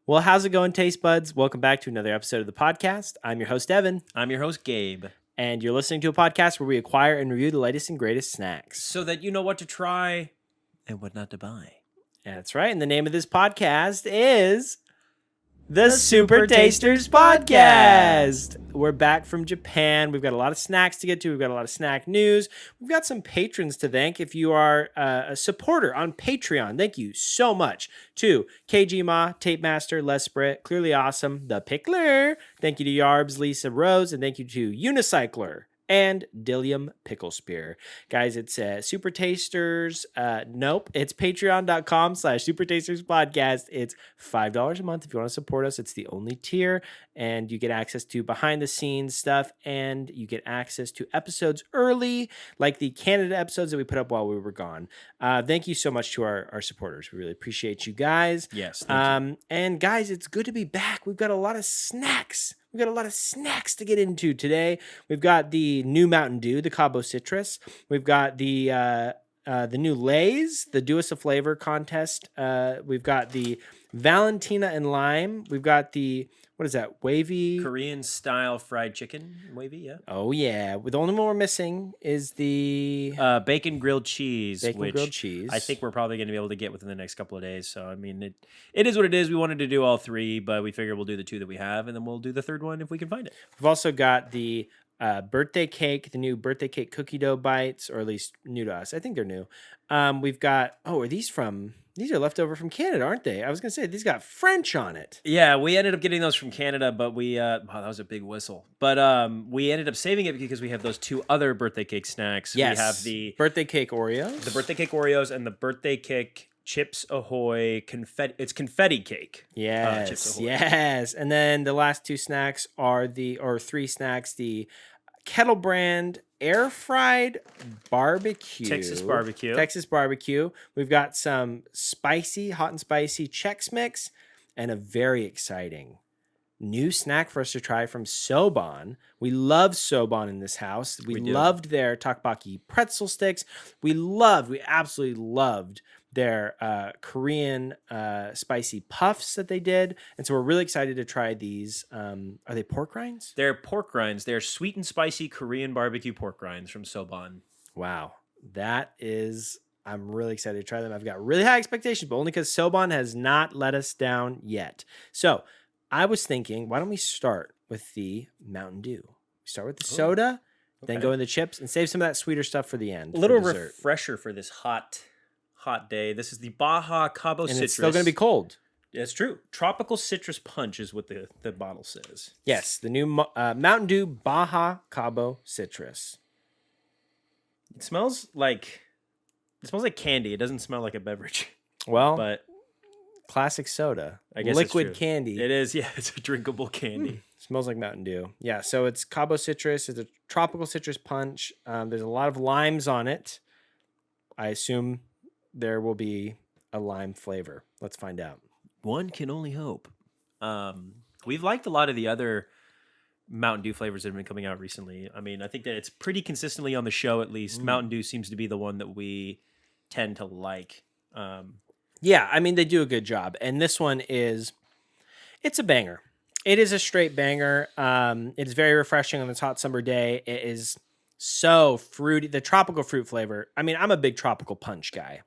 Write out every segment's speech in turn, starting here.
Well, how's it going, Taste Buds? Welcome back to another episode of the podcast. I'm your host, Evan. I'm your host, Gabe. And you're listening to a podcast where we acquire and review the latest and greatest snacks. So that you know what to try and what not to buy. That's right. And the name of this podcast is the Super Tasters Podcast. We're back from Japan. We've got a lot of snacks to get to. We've got a lot of snack news. We've got some patrons to thank. If you are a supporter on Patreon, thank you so much to KG Ma, Tape Master, Les Britt, Clearly Awesome, The Pickler. Thank you to Yarbs, Lisa Rose, and thank you to Unicycler and Dillium Pickle Spear. Guys, it's Super Tasters. Nope. It's patreon.com/Super Tasters Podcast. It's $5 a month if you want to support us. It's the only tier, and you get access to behind the scenes stuff, and you get access to episodes early, like the Canada episodes that we put up while we were gone. Thank you so much to our supporters. We really appreciate you guys. Yes. Thank you. And guys, it's good to be back. We've got a lot of snacks. We've got a lot of snacks to get into today. We've got the new Mountain Dew, the Cabo Citrus. We've got the new Lay's, the Do Us a Flavor contest. We've got the Valentina and Lime. We've got the, what is that, wavy? Korean style fried chicken. Wavy, yeah. Oh, yeah. The only one we're missing is the bacon grilled cheese. grilled cheese. I think we're probably going to be able to get within the next couple of days. So, I mean, it is what it is. We wanted to do all three, but we figured we'll do the two that we have, and then we'll do the third one if we can find it. We've also got the birthday cake, the new birthday cake cookie dough bites, or at least new to us. I think they're new. We've got, are these are leftover from Canada, aren't they? I was going to say, these got French on it. Yeah, we ended up getting those from Canada, but we, wow, that was a big whistle. But we ended up saving it because we have those two other birthday cake snacks. Yes. We have the birthday cake Oreos. The birthday cake Oreos and the birthday cake Chips Ahoy confetti. It's confetti cake. Yes, Chips Ahoy. yes. And then the last two snacks are three snacks, the Kettle Brand air fried barbecue. Texas barbecue. We've got some spicy, hot and spicy Chex Mix, and a very exciting new snack for us to try from SOBAN. We love SOBAN in this house. We loved their tteokbokki pretzel sticks. We absolutely loved their Korean spicy puffs that they did. And so we're really excited to try these. Are they pork rinds? They're pork rinds. They're sweet and spicy Korean barbecue pork rinds from SOBAN. Wow. I'm really excited to try them. I've got really high expectations, but only because SOBAN has not let us down yet. So I was thinking, why don't we start with the Mountain Dew? We start with the soda, then go in the chips, and save some of that sweeter stuff for the end. A little refresher for this hot day. This is the Baja Cabo Citrus. It's still going to be cold. It's true. Tropical Citrus Punch is what the bottle says. Yes, the new Mountain Dew Baja Cabo Citrus. It smells like candy. It doesn't smell like a beverage. Well, but classic soda. I guess liquid candy. It is, yeah. It's a drinkable candy. Smells like Mountain Dew. Yeah, so it's Cabo Citrus. It's a tropical citrus punch. There's a lot of limes on it. I assume there will be a lime flavor. Let's find out. One can only hope. We've liked a lot of the other Mountain Dew flavors that have been coming out recently. I mean, I think that it's pretty consistently on the show, at least. Mountain Dew seems to be the one that we tend to like. Yeah, I mean, they do a good job. And this one it's a banger. It is a straight banger. It is very refreshing on this hot summer day. It is so fruity. The tropical fruit flavor. I mean, I'm a big tropical punch guy.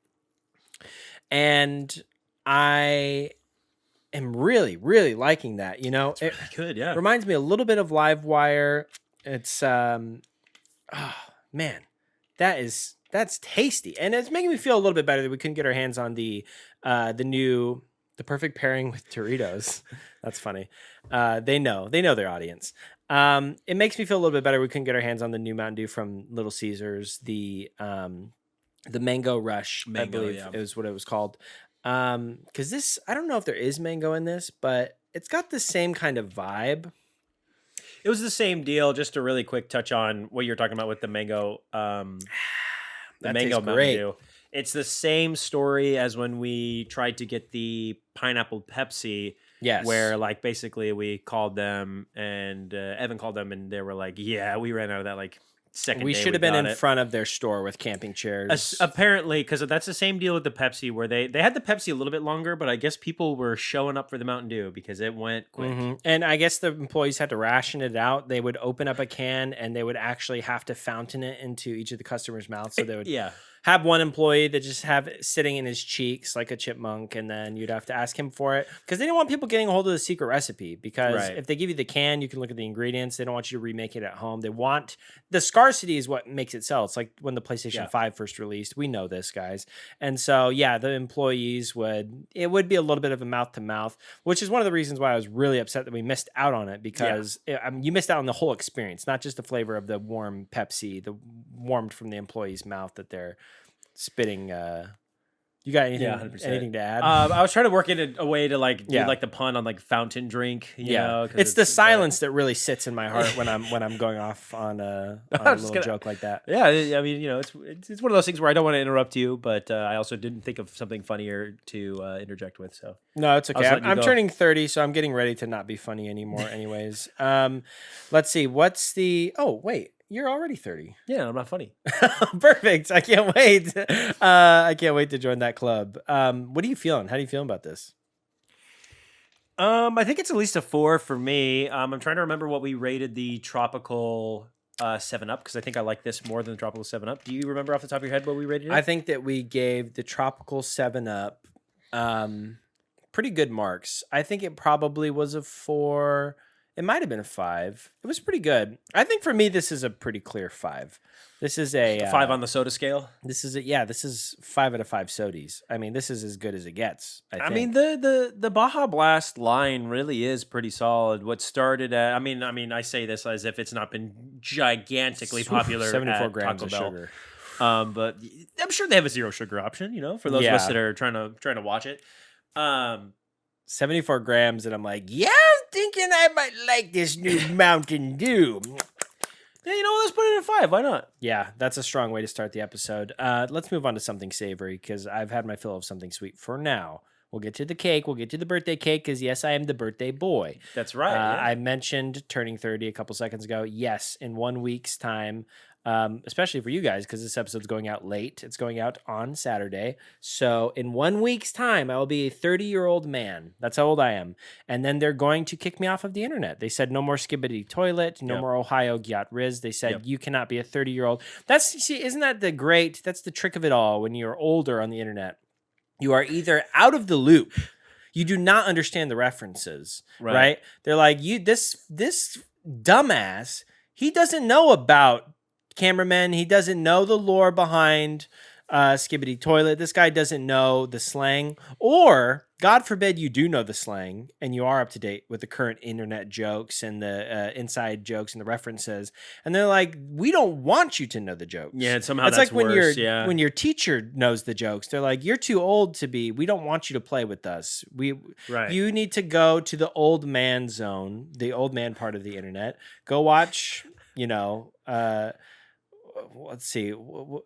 And I am really, really liking that. You know, it's really good. Yeah, reminds me a little bit of Livewire. It's man, that's tasty, and it's making me feel a little bit better that we couldn't get our hands on the perfect pairing with Doritos. That's funny. They know their audience. It makes me feel a little bit better we couldn't get our hands on the new Mountain Dew from Little Caesars. The Mango Rush, I believe is what it was called. Because this, I don't know if there is mango in this, but it's got the same kind of vibe. It was the same deal. Just to really quick touch on what you're talking about with the mango, the mango Mountain Dew. It's the same story as when we tried to get the pineapple Pepsi. Yes. Where like basically we called them and Evan called them and they were like, yeah, we ran out of that like second We day should have been in got it. front of their store with camping chairs. Apparently, because that's the same deal with the Pepsi, where they had the Pepsi a little bit longer, but I guess people were showing up for the Mountain Dew because it went quick. And I guess the employees had to ration it out. They would open up a can and they would actually have to fountain it into each of the customers' mouths. So they would have one employee that just have it sitting in his cheeks like a chipmunk, and then you'd have to ask him for it because they didn't want people getting a hold of the secret recipe. Because if they give you the can, you can look at the ingredients. They don't want you to remake it at home. They want the scarcity is what makes it sell. It's like when the PlayStation 5 first released. We know this, guys. And so the employees would be a little bit of a mouth to mouth, which is one of the reasons why I was really upset that we missed out on it, because you missed out on the whole experience, not just the flavor of the warm Pepsi, the warmed from the employee's mouth that they're spitting. You got anything to add? I was trying to work in a way to do like the pun on like fountain drink. You know, it's the silence that really sits in my heart when I'm going off on a little joke like that. Yeah, I mean, it's one of those things where I don't want to interrupt you, but I also didn't think of something funnier to interject with. So no, it's okay. I'm turning 30, so I'm getting ready to not be funny anymore. Anyways, let's see. What's the? Oh wait. You're already 30. Yeah, I'm not funny. Perfect. I can't wait. I can't wait to join that club. What are you feeling? How do you feel about this? I think it's at least a 4 for me. I'm trying to remember what we rated the tropical 7-Up, because I think I like this more than the tropical 7-Up. Do you remember off the top of your head what we rated it? I think that we gave the tropical 7-Up pretty good marks. I think it probably was a 4. It might have been a 5. It was pretty good. I think for me, this is a pretty clear 5. This is a 5 on the soda scale. This is 5 out of 5 sodies. I mean, this is as good as it gets. I mean, the Baja Blast line really is pretty solid. What started at, I mean, I say this as if it's not been gigantically popular. 74 at grams Taco of Bell. sugar. But I'm sure they have a 0 sugar option. For those of us that are trying to watch it. 74 grams, and I'm like, I'm thinking I might like this new Mountain Dew. Yeah, let's put it at 5. Why not? Yeah, that's a strong way to start the episode. Let's move on to something savory, because I've had my fill of something sweet for now. We'll get to the cake. We'll get to the birthday cake, because yes, I am the birthday boy. That's right. I mentioned turning 30 a couple seconds ago. Yes, in 1 week's time, especially for you guys, because this episode's going out late. It's going out on Saturday. So in 1 week's time, I will be a 30-year-old man. That's how old I am. And then they're going to kick me off of the internet. They said no more Skibbity Toilet, no more Ohio Gyat Riz. They said you cannot be a 30-year-old. Isn't that that's the trick of it all when you're older on the internet? You are either out of the loop. You do not understand the references, right? They're like, this dumbass, he doesn't know about cameramen. He doesn't know the lore behind Skibbity Toilet. This guy doesn't know the slang. Or, God forbid you do know the slang and you are up to date with the current internet jokes and the inside jokes and the references. And they're like, we don't want you to know the jokes. Yeah, and somehow that's like worse. when your teacher knows the jokes. They're like, you're too old to be. We don't want you to play with us. You need to go to the old man zone, the old man part of the internet. Go watch, let's see.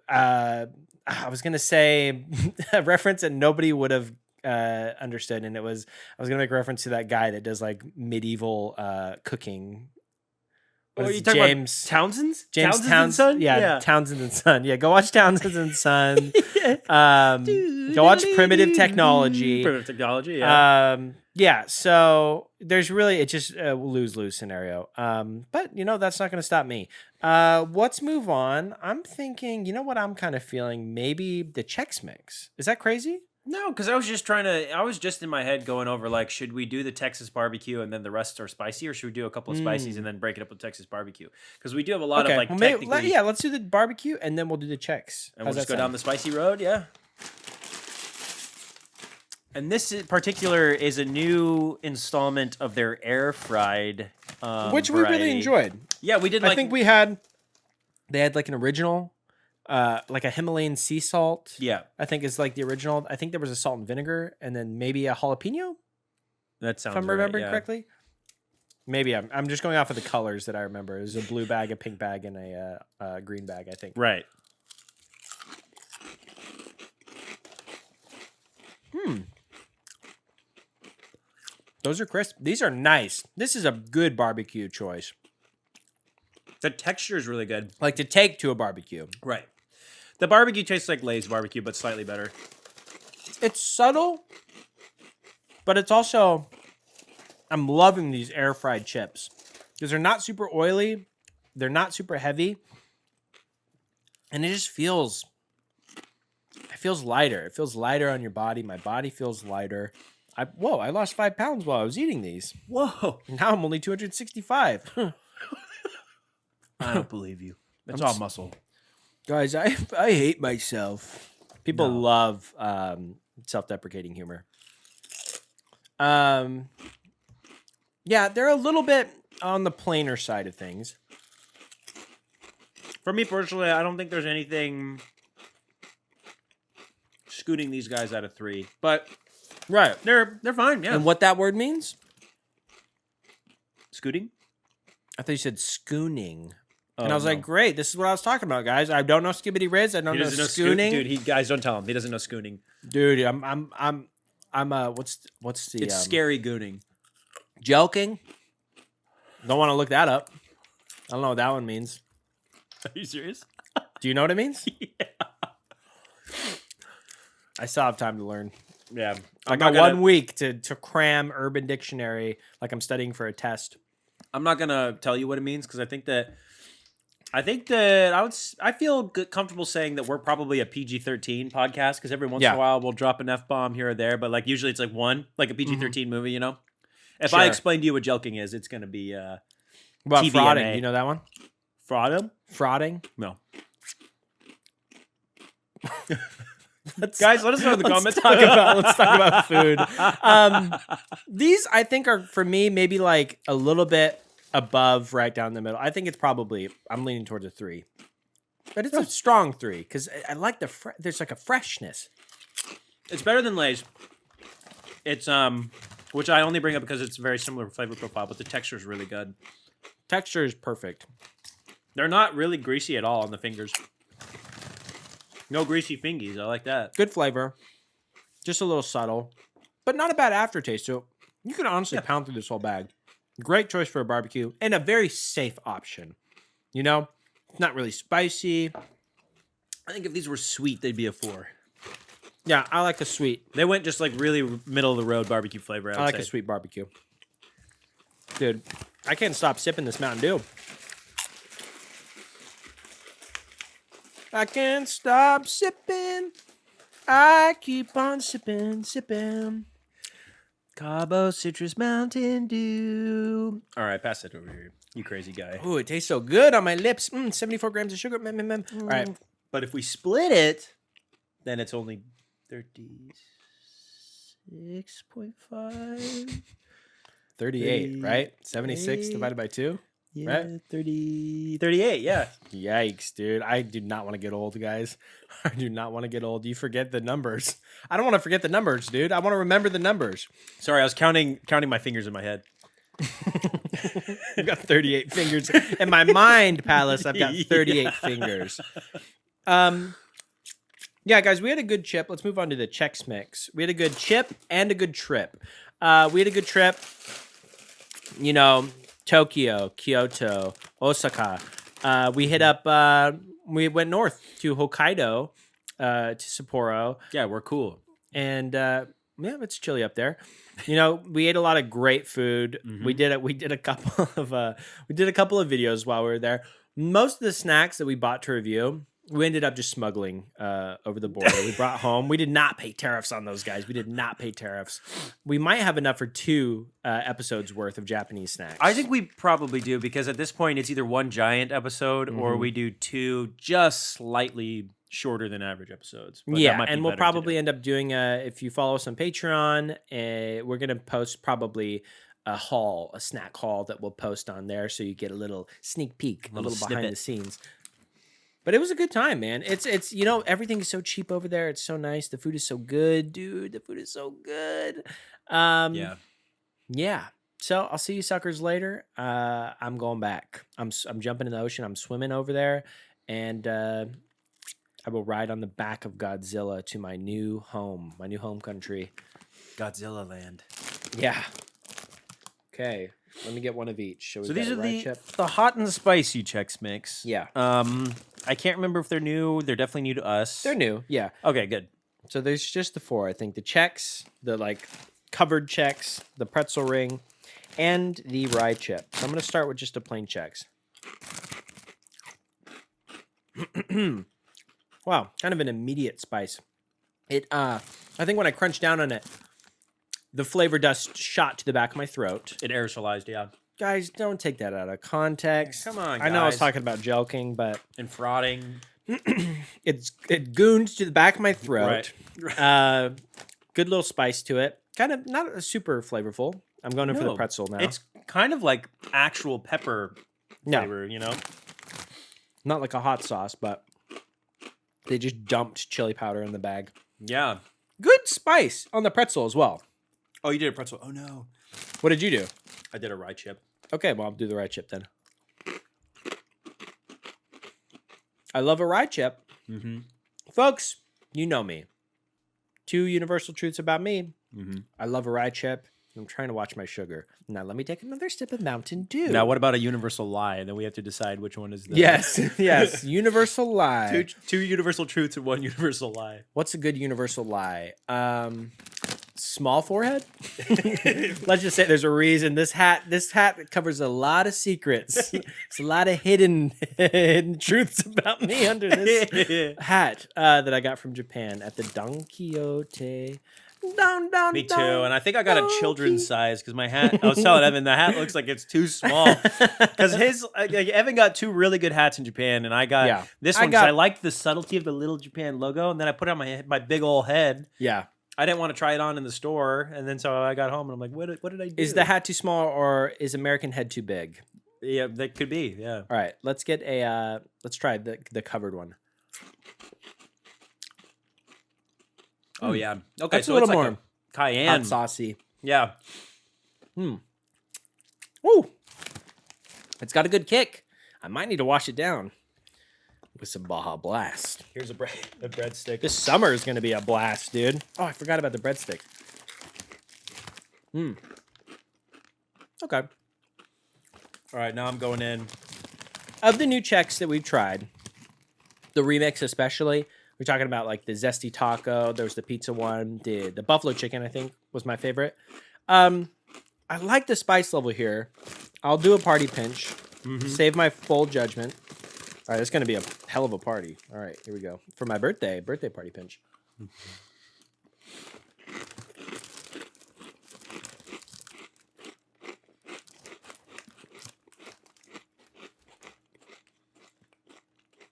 I was gonna say a reference that nobody would have understood, and I was gonna make a reference to that guy that does like medieval cooking. What are you talking about? Townsend's? James Townsend and Son? Yeah, Townsend and Son. Yeah, go watch Townsend and Son. Go watch Primitive Technology. Primitive Technology, yeah. Yeah, so there's really, it's just a lose-lose scenario. But, that's not going to stop me. Let's move on. I'm thinking, what I'm kind of feeling? Maybe the Chex Mix. Is that crazy? No, because I was just in my head going over, like, should we do the Texas barbecue and then the rest are spicy, or should we do a couple of spices and then break it up with Texas barbecue? Because we do have a lot of, like, technically... let's do the barbecue and then we'll do the Chex. And we'll just go down the spicy road, yeah. And this in particular is a new installment of their air-fried which we really enjoyed. Yeah, we did. I think they had like an original, like a Himalayan sea salt. Yeah. I think is like the original. I think there was a salt and vinegar and then maybe a jalapeno. That sounds if I'm remembering correctly. Maybe I'm just going off of the colors that I remember. It was a blue bag, a pink bag, and a green bag, I think. Right. Those are crisp. These are nice. This is a good barbecue choice. The texture is really good. Like to take to a barbecue. Right. The barbecue tastes like Lay's barbecue, but slightly better. It's subtle, but it's also... I'm loving these air fried chips because they're not super oily. They're not super heavy. And it just feels... It feels lighter. It feels lighter on your body. My body feels lighter. I lost 5 pounds while I was eating these. Whoa. Now I'm only 265. I don't believe you. It's all muscle. Guys, I hate myself. People love self-deprecating humor. Yeah, they're a little bit on the plainer side of things. For me personally, I don't think there's anything scooting these guys out of 3, but Right. they're fine. Yeah. And what that word means? Scooting? I thought you said schooning. Oh, And I was like, great, this is what I was talking about, guys. I don't know skibbity riz. I don't know schooning. Dude, guys, don't tell him. He doesn't know schooning. Dude, I'm what's the It's scary gooning. jelking? Don't want to look that up. I don't know what that one means. Are you serious? Do you know what it means? Yeah. I still have time to learn. Yeah. I got 1 week to cram Urban Dictionary like I'm studying for a test. I'm not gonna tell you what it means because I feel comfortable saying that we're probably a PG-13 podcast because every once in a while we'll drop an F-bomb here or there, but like usually it's like one, like a PG-13 movie, you know? If I explain to you what jelking is, it's gonna be What about TVMA. frauding? Do you know that one? Frauding? No. Guys, let us know in the comments. Let's talk about food. These, I think, are, for me, maybe like a little bit above right down the middle. I think it's probably, I'm leaning towards a 3. But it's a strong 3 because I like there's like a freshness. It's better than Lay's. It's, which I only bring up because it's a very similar flavor profile, but the texture is really good. Texture is perfect. They're not really greasy at all on the fingers. No greasy fingies. I like that. Good flavor. Just a little subtle. But not a bad aftertaste. So you could honestly pound through this whole bag. Great choice for a barbecue. And a very safe option. You know? Not really spicy. I think if these were sweet, they'd be a 4. Yeah, I like a sweet. They went just like really middle of the road barbecue flavor. I like a sweet barbecue. Dude, I can't stop sipping this Mountain Dew. I can't stop sipping. I keep on sipping. Cabo Citrus Mountain Dew. All right, pass it over here, you crazy guy. Ooh, it tastes so good on my lips. 74 grams of sugar. All right. But if we split it, then it's only 36.5. 38, right? 76 divided by 2? Yeah, right? 38, yeah. Yikes, dude. I do not want to get old, guys. I do not want to get old. You forget the numbers. I don't want to forget the numbers, dude. I want to remember the numbers. Sorry, I was counting my fingers in my head. I've got 38 fingers. In my mind palace, I've got 38 fingers. Yeah, guys, we had a good chip. Let's move on to the Chex Mix. We had a good chip and a good trip. We had a good trip. You know, Tokyo, Kyoto, Osaka. We hit up, we went north to Hokkaido, to Sapporo. Yeah, we're cool. And yeah, it's chilly up there. You know, we ate a lot of great food. Mm-hmm. We did a couple of videos while we were there. Most of the snacks that we bought to review, we ended up just smuggling over the border. We brought home. We did not pay tariffs on those guys. We did not pay tariffs. We might have enough for 2 episodes worth of Japanese snacks. I think we probably do because at this point it's either one giant episode or we do 2 just slightly shorter than average episodes. But yeah, and we'll probably end up doing if you follow us on Patreon, we're gonna post probably a snack haul that we'll post on there, so you get a little sneak peek, a little behind the scenes. But it was a good time, man. It's you know, everything is so cheap over there. It's so nice. The food is so good, dude. The food is so good. Yeah. So I'll see you suckers later. I'm going back. I'm jumping in the ocean. I'm swimming over there, and I will ride on the back of Godzilla to my new home country, Godzilla land. Yeah. Okay. Let me get one of each. So these are the hot and the spicy Chex Mix. Yeah. I can't remember if they're new. They're definitely new to us. They're new. Yeah. Okay, good. So there's just the 4. I think the Chex, the like covered Chex, the pretzel ring, and the rye chip. So I'm gonna start with just a plain Chex. Wow, kind of an immediate spice. It I think when I crunched down on it, the flavor dust shot to the back of my throat. It aerosolized, yeah. Guys, don't take that out of context. Come on, I know I was guys. talking about joking, but And frauding. it gooned to the back of my throat. Right. Good little spice to it. Kind of not super flavorful. I'm going in for the pretzel now. It's kind of like actual pepper flavor, you know? Not like a hot sauce, but they just dumped chili powder in the bag. Yeah. Good spice on the pretzel as well. Oh, you did a pretzel. Oh, no. What did you do? I did a rye chip. Okay, well, I'll do the rye chip then. I love a rye chip. Mm-hmm. Folks, you know me. 2 universal truths about me. Mm-hmm. I love a rye chip. I'm trying to watch my sugar. Now, let me take another sip of Mountain Dew. Now, what about a universal lie? And then we have to decide which one is the... Yes, yes. Universal lie. Two universal truths and 1 universal lie. What's a good universal lie? Small forehead? Let's just say there's a reason. This hat covers a lot of secrets. It's a lot of hidden truths about me under this hat that I got from Japan at the Don Quixote. Me too, and I think I got a children's size because my hat. I was telling Evan the hat looks like it's too small because Evan got 2 really good hats in Japan, and I got this one because I liked the subtlety of the little Japan logo, and then I put it on my big old head. Yeah, I didn't want to try it on in the store, and then so I got home and I'm like, what did I do? Is the hat too small or is American head too big? Yeah, that could be. Yeah. All right, let's get a let's try the covered one. Oh yeah. Okay, that's so a little it's more like a cayenne, hot saucy. Yeah. Woo! It's got a good kick. I might need to wash it down with some Baja Blast. Here's a breadstick. This summer is going to be a blast, dude. Oh, I forgot about the breadstick. Okay. All right, now I'm going in. Of the new Chex that we've tried, the remix especially, we're talking about like the zesty taco. There was the pizza one. The buffalo chicken, I think, was my favorite. I like the spice level here. I'll do a party pinch. Save my full judgment. All right, it's going to be a hell of a party. All right, here we go. For my birthday party pinch.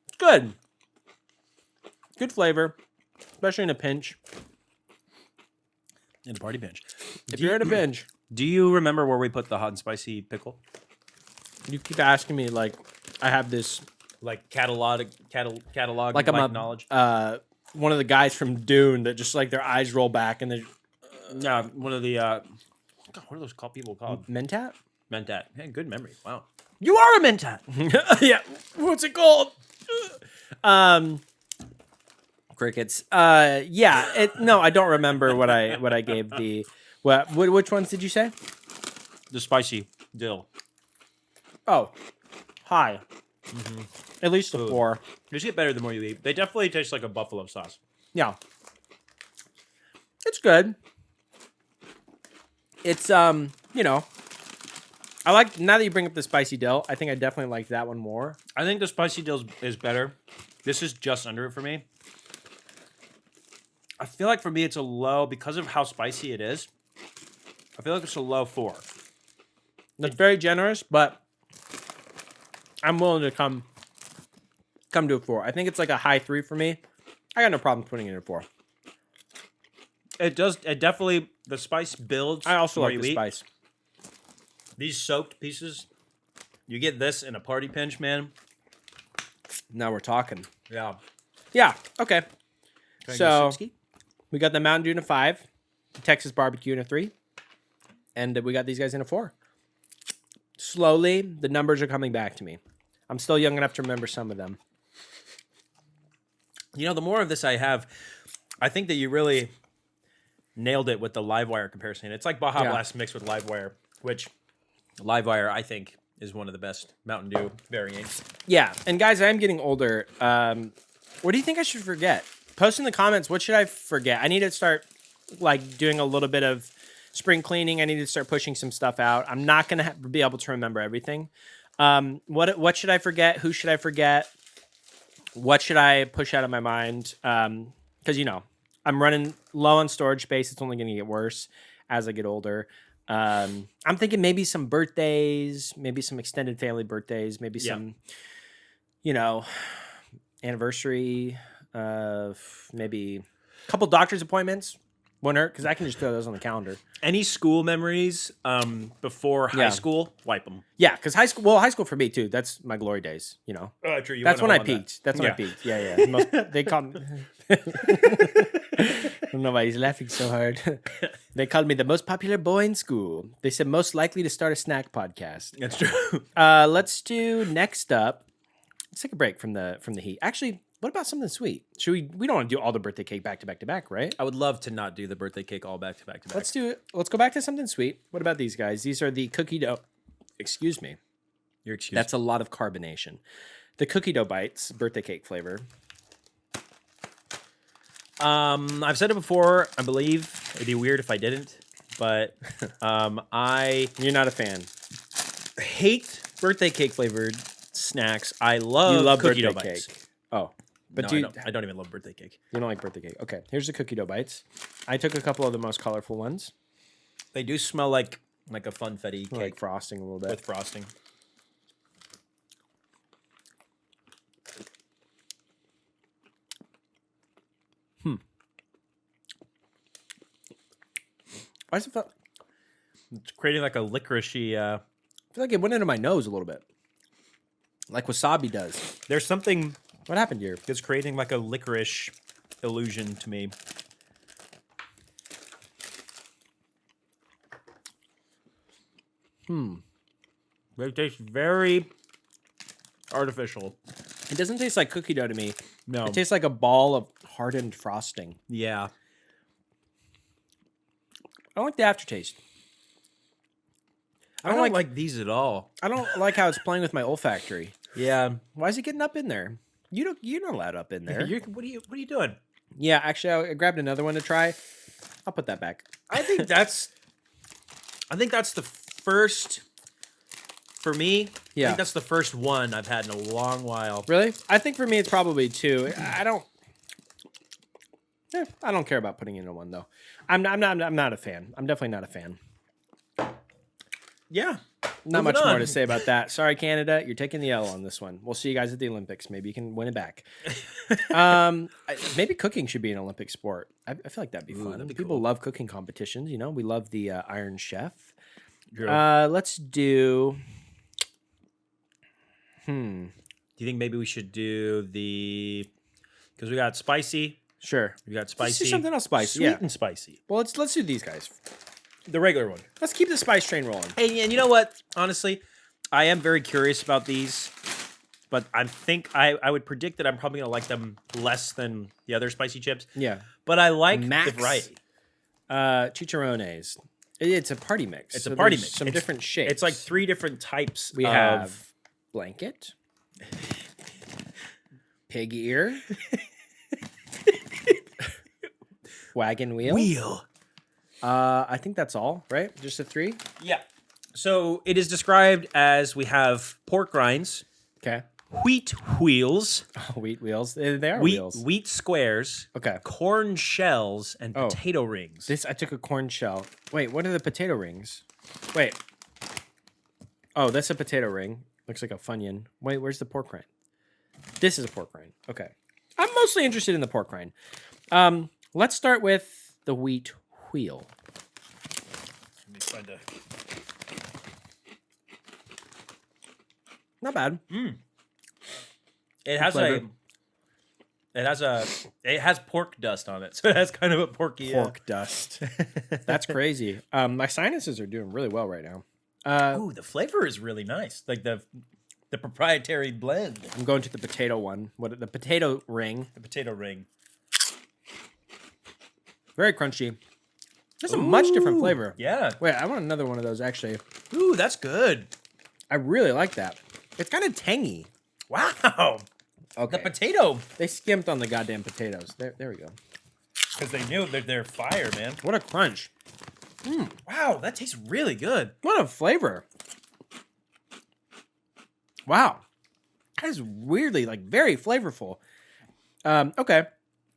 It's good. Good flavor, especially in a pinch. In a party pinch. If you're in a pinch. Do you remember where we put the hot and spicy pickle? You keep asking me, like, I have this... Like catalog like I'm knowledge. One of the guys from Dune that just like their eyes roll back and they Yeah, one of the God, what are those people called? Mentat? Mentat. Hey, good memory. Wow. You are a Mentat. Yeah. What's it called? Crickets. Yeah. No, I don't remember what I gave the which ones did you say? The spicy dill. Oh. Hi. At least a 4. They just get better the more you eat. They definitely taste like a buffalo sauce. Yeah. It's good. It's you know, I like, now that you bring up the spicy dill, I think I definitely like that one more. I think the spicy dill is better. This is just under it for me. I feel like for me it's a low because of how spicy it is. I feel like it's a low 4. That's very generous, but I'm willing to come to a 4. I think it's like a high 3 for me. I got no problem putting it in a 4. It does. It definitely, the spice builds. I also like the spice. These soaked pieces, you get this in a party pinch, man. Now we're talking. Yeah. Yeah. Okay. Can I So go we got the Mountain Dew in a 5, the Texas barbecue in a 3, and we got these guys in a 4. Slowly, the numbers are coming back to me. I'm still young enough to remember some of them. You know, the more of this I have, I think that you really nailed it with the Livewire comparison. It's like Baja Blast mixed with Livewire, which Livewire, I think, is one of the best Mountain Dew variants. Yeah, and guys, I am getting older. What do you think I should forget? Post in the comments. What should I forget? I need to start like doing a little bit of spring cleaning. I need to start pushing some stuff out. I'm not gonna be able to remember everything. What should I forget? Who should I forget? What should I push out of my mind? Because I'm running low on storage space. It's only gonna get worse as I get older. I'm thinking maybe some birthdays, maybe some extended family birthdays, maybe some, anniversary, maybe a couple doctor's appointments. Won't hurt because I can just throw those on the calendar. Any school memories before high school, wipe them. Yeah, because high school for me too. That's my glory days. True. That's when I peaked. That's when I peaked. Yeah. They called me. I don't know why he's laughing so hard. They called me the most popular boy in school. They said most likely to start a snack podcast. That's true. Let's do next up. Let's take a break from the heat. Actually, what about something sweet? Should we don't want to do all the birthday cake back to back to back, right? I would love to not do the birthday cake all back to back to back. Let's do it. Let's go back to something sweet. What about these guys? These are the cookie dough. Excuse me. Your excuse. That's a lot of carbonation. The cookie dough bites, birthday cake flavor. I've said it before. I believe it'd be weird if I didn't, but You're not a fan. hate birthday cake flavored snacks. I love cookie dough bites. Cake. Oh, but No, I don't even love birthday cake. You don't like birthday cake. Okay, here's the cookie dough bites. I took a couple of the most colorful ones. They do smell like a funfetti cake Like frosting a little bit. with frosting. Why does it feel? It's creating like a licoricey. I feel like it went into my nose a little bit, like wasabi does. There's something What happened here? that's creating like a licorice illusion to me. It tastes very artificial. It doesn't taste like cookie dough to me. No. It tastes like a ball of hardened frosting. Yeah. I don't like the aftertaste. I don't like these at all. I don't like how it's playing with my olfactory. Yeah. Why is it getting up in there? You're not allowed up in there. What are you doing? Yeah, actually, I grabbed another one to try. I'll put that back. I think that's the first for me. Yeah. I think that's the first one I've had in a long while. Really? I think for me it's probably two. I don't care about putting it in one though. I'm not a fan. I'm definitely not a fan. Yeah. Not Moving much more on. to say about that. Sorry, Canada, you're taking the L on this one. We'll see you guys at the Olympics. Maybe you can win it back. Maybe cooking should be an Olympic sport. I feel like that'd be fun. that'd be People cool. love cooking competitions. We love the Iron Chef. True. Let's do. Do you think maybe we should do because we got spicy, Sure. we got Let's spicy, do something else spicy. sweet Yeah. and spicy. Well, let's do these guys. The regular one. Let's keep the spice train rolling. Hey, and you know what? Honestly, I am very curious about these, but I would predict that I'm probably gonna like them less than the other spicy chips. Yeah. But I like Max. the variety. Chicharrones. It's a party mix. It's a party there's mix. Some different shapes. It's like 3 different types. We have blanket, pig ear, wagon wheel. I think that's all, right? Just the 3? Yeah. So it is described as we have pork rinds, Okay. wheat wheels, Wheat wheels. They are wheels. wheat squares, Okay. corn shells, and Oh. potato rings. I took a corn shell. Wait, what are the potato rings? Wait. Oh, that's a potato ring. Looks like a Funyun. Wait, where's the pork rind? This is a pork rind. Okay. I'm mostly interested in the pork rind. Let's start with the wheat wheel. Let me find a... Not bad. It has flavor. it has pork dust on it, so it has kind of a porky Pork dust. That's crazy. My sinuses are doing really well right now. Ooh, the flavor is really nice. Like the proprietary blend. I'm going to the potato one. The potato ring. The potato ring. Very crunchy. That's a much different flavor. Yeah. Wait, I want another one of those, actually. Ooh, that's good. I really like that. It's kind of tangy. Wow. Okay. The potato. They skimped on the goddamn potatoes. There we go. Because they knew that they're fire, man. What a crunch. Wow, that tastes really good. What a flavor. Wow. That is weirdly, like, very flavorful. Okay.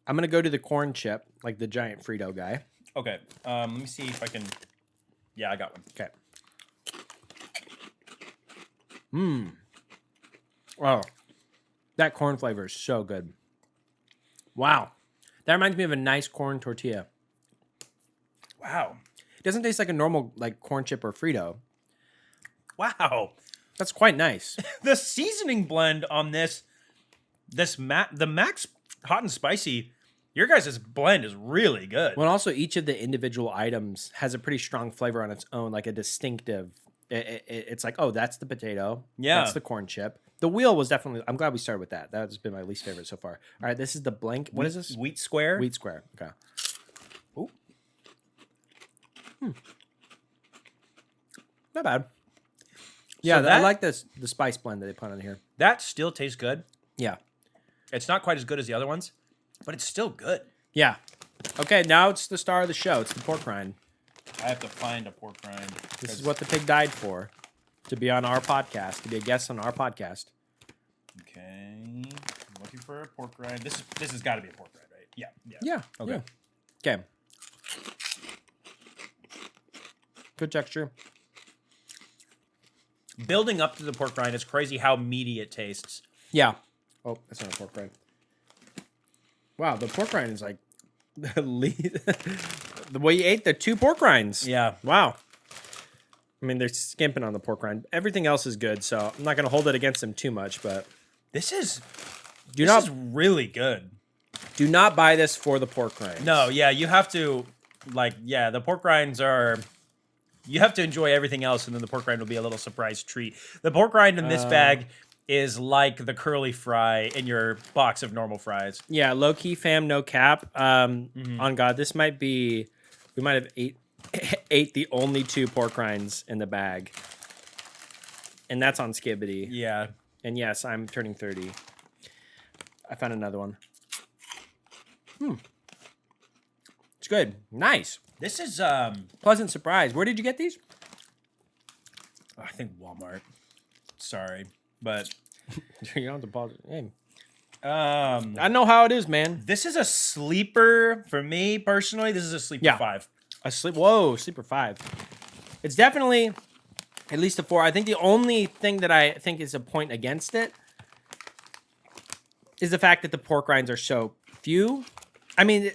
I'm going to go to the corn chip, like the giant Frito guy. Okay, let me see if I can... Yeah, I got one. Okay. Oh, that corn flavor is so good. Wow. That reminds me of a nice corn tortilla. Wow. It doesn't taste like a normal, like, corn chip or Frito. Wow. That's quite nice. The seasoning blend on the Max Hot and Spicy, your guys' blend is really good. Well, also, each of the individual items has a pretty strong flavor on its own, like a distinctive... It's like, oh, that's the potato. Yeah. That's the corn chip. The wheel was definitely... I'm glad we started with that. That's been my least favorite so far. All right, this is the blank... What is this? Wheat square? Wheat square. Okay. Ooh. Not bad. Yeah, So I like the spice blend that they put on here. That still tastes good. Yeah. It's not quite as good as the other ones, but it's still good. Yeah. Okay, now it's the star of the show. It's the pork rind. I have to find a pork rind. This is what the pig died for. To be on our podcast. To be a guest on our podcast. Okay. I'm looking for a pork rind. This has got to be a pork rind, right? Yeah. Yeah. Okay. Yeah. Okay. Good texture. Building up to the pork rind, it's crazy how meaty it tastes. Yeah. Oh, that's not a pork rind. Wow, the pork rind is like the way you ate the 2 pork rinds. Yeah. Wow. I mean, they're skimping on the pork rind. Everything else is good, so I'm not going to hold it against them too much, but This is not really good. do not buy this for the pork rind. No, yeah, you have to, the pork rinds are... You have to enjoy everything else, and then the pork rind will be a little surprise treat. The pork rind in this bag is like the curly fry in your box of normal fries. Yeah, low key fam, no cap. On God, this might be... We might have ate the only 2 pork rinds in the bag. And that's on Skibbity. Yeah. And yes, I'm turning 30. I found another one. It's good. Nice. This is, Pleasant surprise. Where did you get these? I think Walmart. Sorry, but... You don't have to pause it. Hey. I I know how it is, man. This is a sleeper for me personally. This is a sleeper 5. Sleeper 5. It's definitely at least a 4. I think the only thing that I think is a point against it is the fact that the pork rinds are so few. I mean,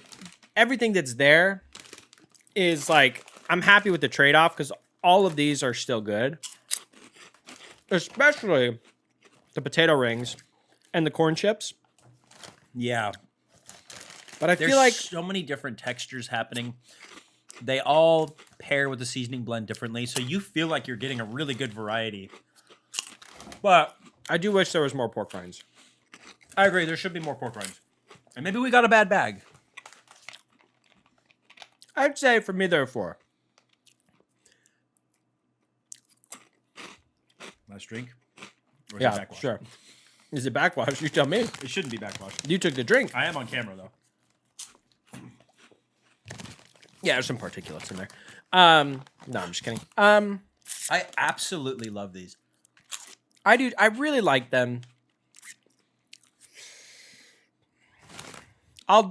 everything that's there is like, I'm happy with the trade-off because all of these are still good. Especially the potato rings and the corn chips. Yeah. But I There's feel like so many different textures happening. They all pair with the seasoning blend differently, so you feel like you're getting a really good variety. But I do wish there was more pork rinds. I agree, there should be more pork rinds. And maybe we got a bad bag. I'd say for me, there are 4. Last drink? Or is it Yeah, backwash? sure. Is it backwash? You tell me. It shouldn't be backwash. You took the drink. I am on camera, though. Yeah, there's some particulates in there. No, I'm just kidding. I absolutely love these. I do. I really like them. I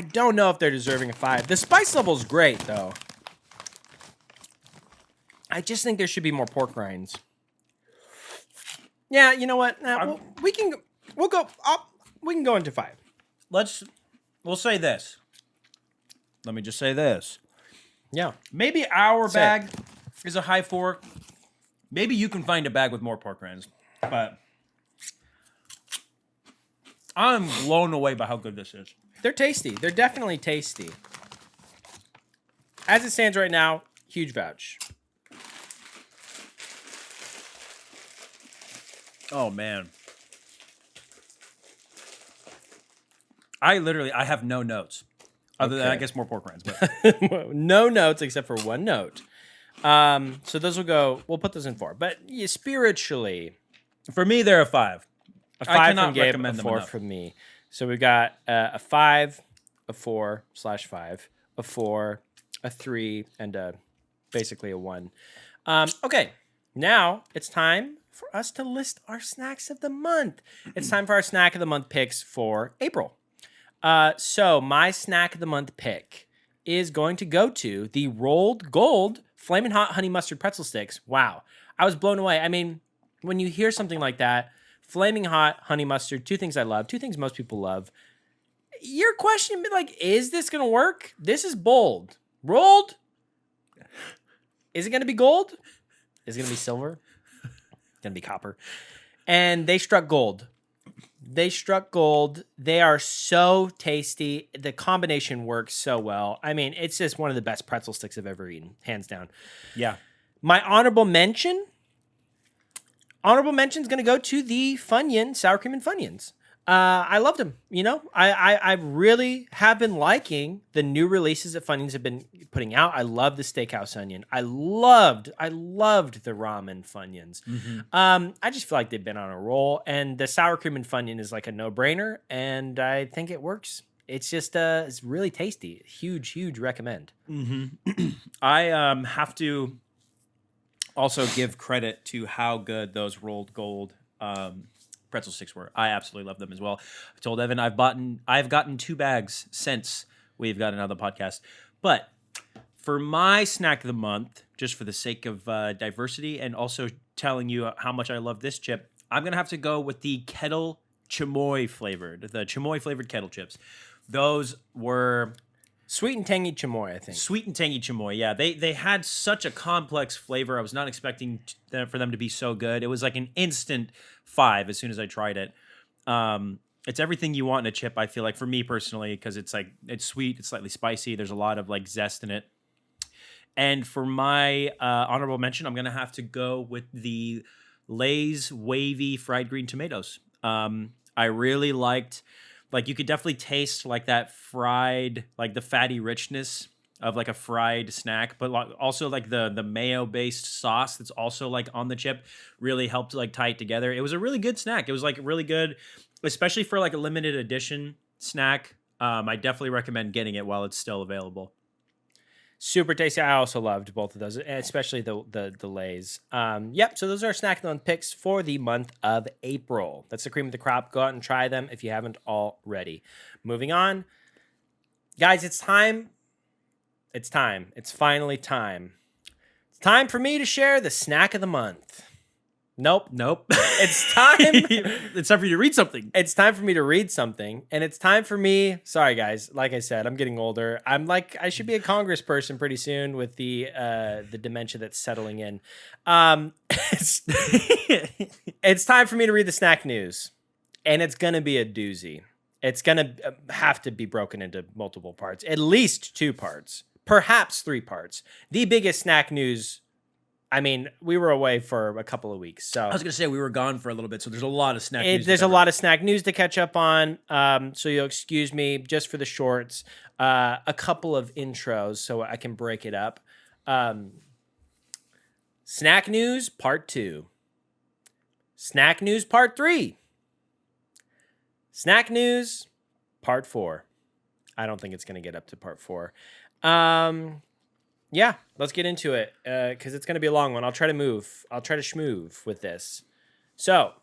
don't know if they're deserving a 5. The spice level's great, though. I just think there should be more pork rinds. Yeah, you know what? We can go into 5. We'll say this. Let me just say this. Yeah. Maybe our Say bag is a high 4. Maybe you can find a bag with more pork rinds, but I'm blown away by how good this is. They're tasty. They're definitely tasty. As it stands right now, huge vouch. Oh, man. I have no notes. Other than, I guess, more pork rinds. But. No notes except for one note. So those will go. We'll put those in 4. But yeah, spiritually, for me, they're a 5. A 5 I cannot from Gabe, recommend a them 4 enough. from me. So we got a 5, a 4/5, a 4, a 3, and basically a 1. Okay, now it's time for us to list our snacks of the month. It's time for our snack of the month picks for April. So my snack of the month pick is going to go to the Rolled Gold Flamin' Hot Honey Mustard Pretzel Sticks. Wow, I was blown away. I mean, when you hear something like that, flaming hot honey mustard, 2 things I love, 2 things most people love. You're questioning me like, is this going to work? This is bold. Rolled? Is it going to be gold? Is it going to be silver? Going to be copper. And they struck gold. They struck gold. They are so tasty. The combination works so well. I mean, it's just one of the best pretzel sticks I've ever eaten, hands down. Yeah. My honorable mention is going to go to the Funyun Sour Cream and Funyuns. I loved them. You know, I really have been liking the new releases that Funyuns have been putting out. I love the Steakhouse Onion. I loved the Ramen Funyuns. Mm-hmm. I just feel like they've been on a roll, and the Sour Cream and Funyun is like a no-brainer, and I think it works. It's just it's really tasty. Huge recommend. Mm-hmm. I have to also give credit to how good those Rolled Gold pretzel sticks were. I absolutely love them as well. I told Evan I've gotten 2 bags since we've gotten out of the podcast. But for my snack of the month, just for the sake of diversity and also telling you how much I love this chip, I'm gonna have to go with the kettle chamoy flavored kettle chips. Those were Sweet and tangy chamoy, I think. Sweet and tangy chamoy, yeah. They had such a complex flavor. I was not expecting for them to be so good. It was like an instant 5 as soon as I tried it. It's everything you want in a chip, I feel like, for me personally, because it's sweet, it's slightly spicy. There's a lot of like zest in it. And for my honorable mention, I'm going to have to go with the Lay's wavy fried green tomatoes. I really liked... Like, you could definitely taste, like, that fried, like, the fatty richness of, like, a fried snack. But also, like, the mayo-based sauce that's also, like, on the chip really helped, like, tie it together. It was a really good snack. It was, like, really good, especially for, like, a limited edition snack. I definitely recommend getting it while it's still available. Super tasty. I also loved both of those, especially the Lay's. Yep, so those are our snack of the month picks for the month of April. That's the cream of the crop. Go out and try them if you haven't already. Moving on. Guys, it's time. It's finally time. It's time for me to share the snack of the month. Nope. It's time. It's time for you to read something. It's time for me to read something. And it's time for me. Sorry, guys. Like I said, I'm getting older. I'm like, I should be a congressperson pretty soon with the dementia that's settling in. It's time for me to read the snack news. And it's going to be a doozy. It's going to have to be broken into multiple parts, at least 2 parts, perhaps 3 parts. The biggest snack news. I mean, we were away for a couple of weeks, so I was gonna say we were gone for a little bit, so there's a lot of snack news. There's a lot of snack news to catch up on. So you'll excuse me just for the shorts. A couple of intros so I can break it up. Snack news part 2. Snack news part 3. Snack news part 4. I don't think it's gonna get up to part 4. Yeah, let's get into it because it's going to be a long one. I'll try to schmoove with this. So,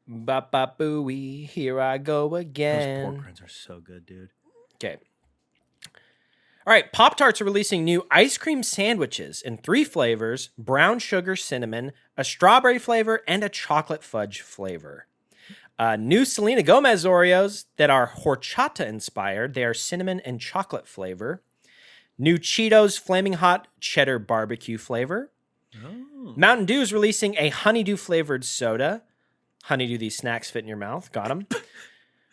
ba-ba-booey, here I go again. Those pork rinds are so good, dude. Okay. All right, Pop-Tarts are releasing new ice cream sandwiches in 3 flavors: brown sugar cinnamon, a strawberry flavor, and a chocolate fudge flavor. New Selena Gomez Oreos that are horchata inspired. They are cinnamon and chocolate flavor. New Cheetos Flaming Hot Cheddar Barbecue flavor. Oh. Mountain Dew is releasing a honeydew flavored soda. Honeydew, these snacks fit in your mouth. Got them.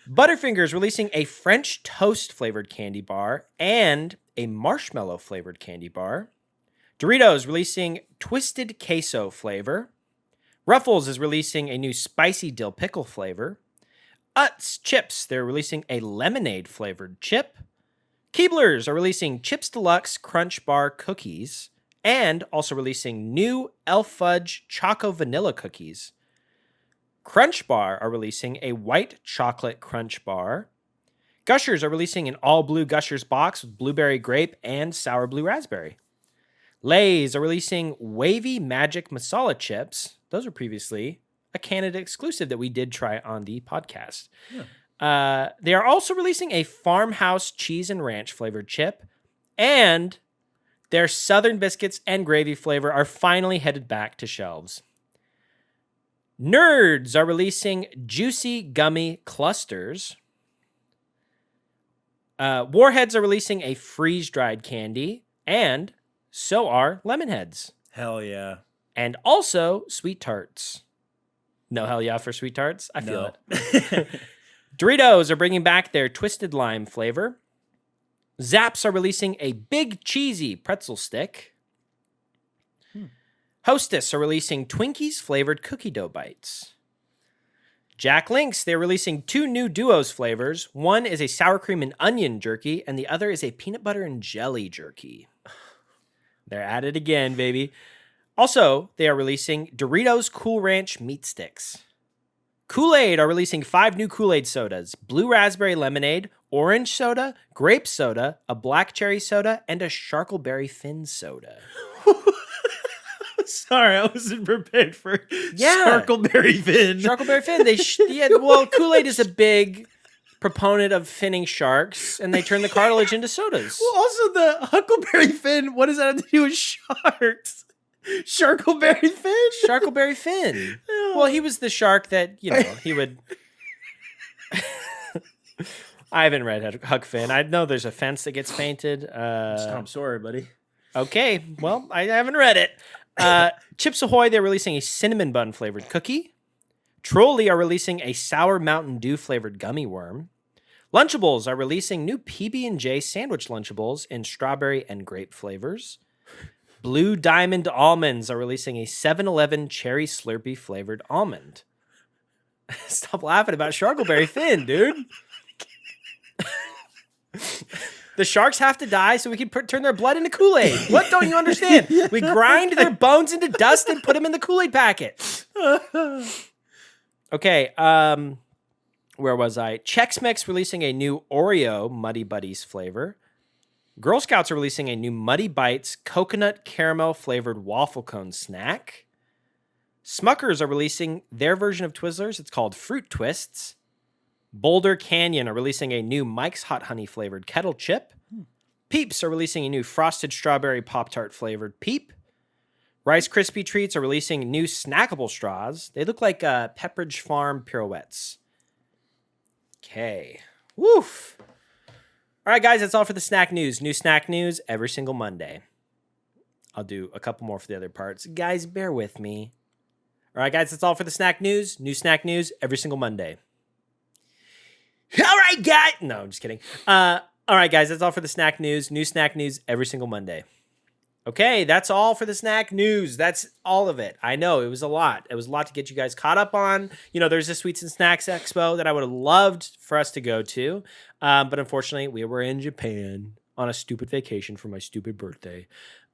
Butterfingers releasing a French toast flavored candy bar and a marshmallow flavored candy bar. Doritos releasing twisted queso flavor. Ruffles is releasing a new spicy dill pickle flavor. Utz chips, they're releasing a lemonade flavored chip. Keebler's are releasing Chips Deluxe Crunch Bar cookies and also releasing new Elf Fudge Choco Vanilla cookies. Crunch Bar are releasing a white chocolate crunch bar. Gushers are releasing an all blue Gushers box with blueberry grape and sour blue raspberry. Lay's are releasing wavy magic masala chips. Those were previously a Canada exclusive that we did try on the podcast. Yeah. They are also releasing a farmhouse cheese and ranch flavored chip, and their Southern biscuits and gravy flavor are finally headed back to shelves. Nerds are releasing juicy gummy clusters. Warheads are releasing a freeze-dried candy, and so are Lemonheads. Hell yeah. And also Sweet Tarts. No hell yeah for Sweet Tarts? I feel it. Doritos are bringing back their Twisted Lime flavor. Zaps are releasing a big cheesy pretzel stick. Hostess are releasing Twinkies flavored cookie dough bites. Jack Link's, they're releasing 2 new Duos flavors. One is a sour cream and onion jerky, and the other is a peanut butter and jelly jerky. They're at it again, baby. Also, they are releasing Doritos Cool Ranch meat sticks. Kool-Aid are releasing 5 new Kool-Aid sodas: blue raspberry lemonade, orange soda, grape soda, a black cherry soda, and a charcoalberry fin soda. Sorry, I wasn't prepared for Charcoalberry Fin. Charcoalberry Fin. Kool-Aid is a big proponent of finning sharks, and they turn the cartilage into sodas. Well, also the Huckleberry Fin, what does that have to do with sharks? Charcoalberry Fin? Charcoalberry Fin. Well, he was the shark that, he would... I haven't read Huck Finn. I know there's a fence that gets painted. I'm sorry, buddy. Okay, well, I haven't read it. Chips Ahoy, they're releasing a cinnamon bun flavored cookie. Trolley are releasing a sour Mountain Dew flavored gummy worm. Lunchables are releasing new PB&J sandwich Lunchables in strawberry and grape flavors. Blue Diamond Almonds are releasing a 7-Eleven cherry Slurpee flavored almond. Stop laughing about Charcoalberry Fin, dude. The sharks have to die so we can turn their blood into Kool-Aid. What don't you understand? We grind their bones into dust and put them in the Kool-Aid packet. Okay, where was I? Chex Mix releasing a new Oreo Muddy Buddies flavor. Girl Scouts are releasing a new Muddy Bites coconut caramel flavored waffle cone snack. Smuckers are releasing their version of Twizzlers. It's called Fruit Twists. Boulder Canyon are releasing a new Mike's Hot Honey flavored kettle chip. Peeps are releasing a new frosted strawberry Pop-Tart flavored Peep. Rice Krispie Treats are releasing new snackable straws. They look like Pepperidge Farm pirouettes. Okay. Woof. All right, guys, that's all for the snack news. New snack news every single Monday. I'll do a couple more for the other parts. Guys, bear with me. All right, guys, that's all for the snack news. New snack news every single Monday. All right, guys. No, I'm just kidding. All right, guys, that's all for the snack news. New snack news every single Monday. Okay, that's all for the snack news. That's all of it. I know, it was a lot. It was a lot to get you guys caught up on. There's a Sweets and Snacks Expo that I would have loved for us to go to. But unfortunately, we were in Japan on a stupid vacation for my stupid birthday.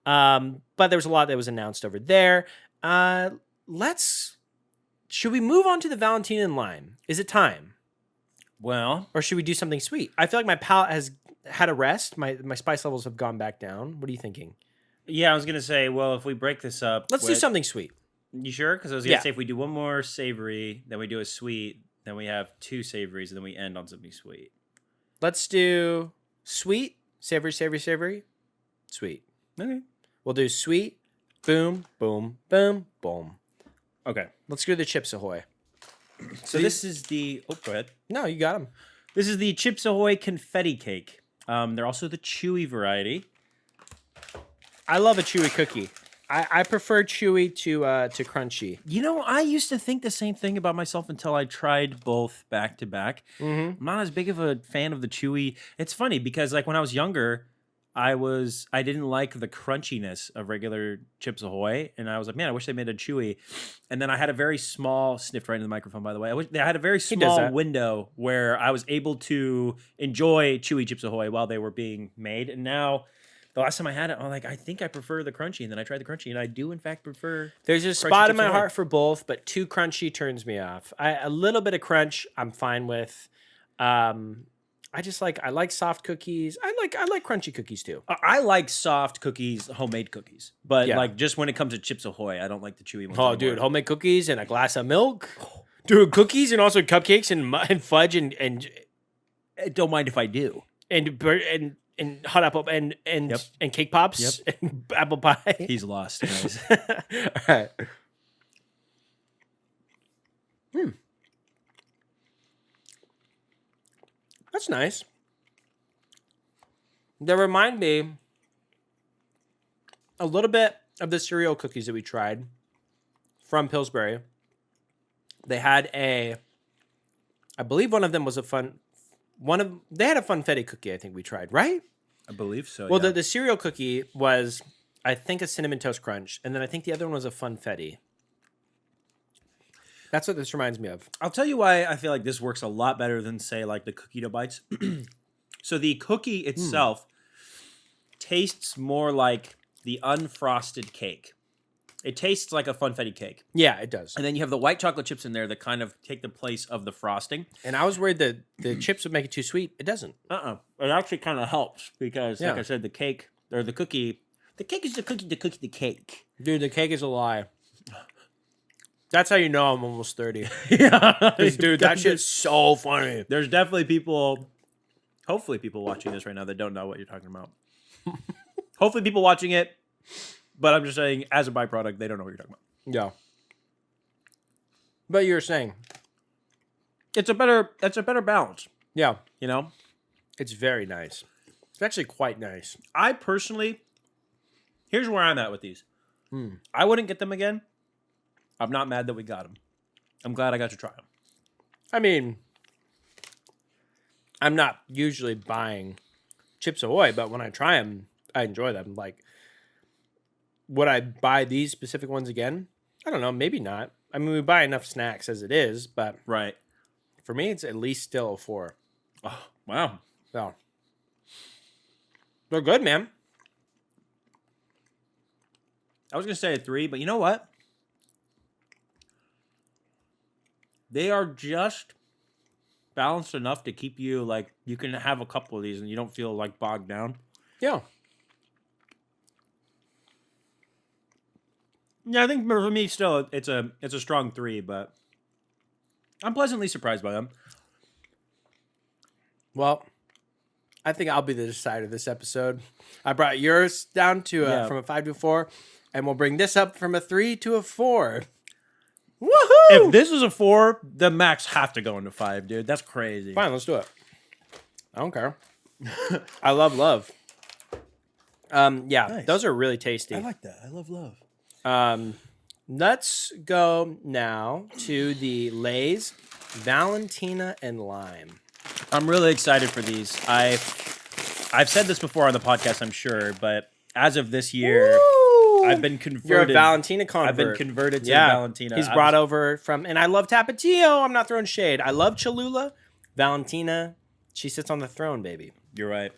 But there was a lot that was announced over there. Should we move on to the Valentina and Lime? Is it time? Well, or should we do something sweet? I feel like my palate has had a rest. My spice levels have gone back down. What are you thinking? Yeah, I was going to say, well, if we break this up... Let's do something sweet. You sure? Because I was going to say, if we do one more savory, then we do a sweet, then we have 2 savories, and then we end on something sweet. Let's do sweet, savory, sweet. Okay. We'll do sweet, boom, boom, boom, boom. Okay. Let's do the Chips Ahoy. So this is the... Oh, go ahead. No, you got them. This is the Chips Ahoy confetti cake. They're also the chewy variety. I love a chewy cookie. I prefer chewy to crunchy. I used to think the same thing about myself until I tried both back to back. I'm not as big of a fan of the chewy. It's funny because when I was younger, I didn't like the crunchiness of regular Chips Ahoy, and I was like, man, I wish they made a chewy. And then I had a very small, sniffed right into the microphone, by the way. I had a very small window where I was able to enjoy chewy Chips Ahoy while they were being made. And now, the last time I had it, I'm like, I think I prefer the crunchy. And then I tried the crunchy, and I do in fact prefer. There's a spot in my heart for both, but too crunchy turns me off. A little bit of crunch, I'm fine with. I like soft cookies. I like crunchy cookies too. I like soft cookies, homemade cookies, but like just when it comes to Chips Ahoy, I don't like the chewy ones. Oh, anymore. Dude, homemade cookies and a glass of milk. Dude, cookies and also cupcakes and fudge and don't mind if I do. And hot apple and cake pops and apple pie. He's lost, guys. All right. That's nice. They remind me a little bit of the cereal cookies that we tried from Pillsbury. They had I believe one of them was they had a funfetti cookie, I think we tried, right? I believe so. Well, the cereal cookie was, I think, a Cinnamon Toast Crunch, and then I think the other one was a funfetti. That's what this reminds me of. I'll tell you why I feel like this works a lot better than, say, like the cookie dough bites. So the cookie itself tastes more like the unfrosted cake. It tastes like a funfetti cake. Yeah, it does. And then you have the white chocolate chips in there that kind of take the place of the frosting. And I was worried that the chips would make it too sweet. It doesn't. It actually kind of helps because, like I said, the cake or the cookie is the cake. Dude, the cake is a lie. That's how you know I'm almost 30. Yeah. Dude, that shit's so funny. There's definitely people, hopefully people watching this right now that don't know what you're talking about. Hopefully people watching it, but I'm just saying as a byproduct, they don't know what you're talking about. Yeah. But you're saying. It's a better balance. Yeah. You know? It's very nice. It's actually quite nice. I personally, here's where I'm at with these. I wouldn't get them again. I'm not mad that we got them. I'm glad I got to try them. I mean, I'm not usually buying Chips Ahoy, but when I try them, I enjoy them. Like, would I buy these specific ones again? I don't know. Maybe not. I mean, we buy enough snacks as it is, but for me, it's at least still a 4. Oh, wow. So, they're good, man. I was going to say a 3, but you know what? They are just balanced enough to keep you, like, you can have a couple of these and you don't feel, like, bogged down. Yeah. Yeah, I think for me, still, it's a strong 3, but I'm pleasantly surprised by them. Well, I think I'll be the decider this episode. I brought yours down to from a 5 to a 4, and we'll bring this up from a 3 to a 4. Woohoo! If this was a 4, the max have to go into 5, dude. That's crazy. Fine, let's do it. I don't care. I love. Nice. Those are really tasty. I like that. I love. Let's go now to the Lay's Valentina and Lime. I'm really excited for these. I've said this before on the podcast, I'm sure, but as of this year, I've been converted. You're a Valentina convert. I've been converted to Valentina. He's brought over from, and I love Tapatio. I'm not throwing shade. I love Cholula. Valentina, she sits on the throne, baby. You're right.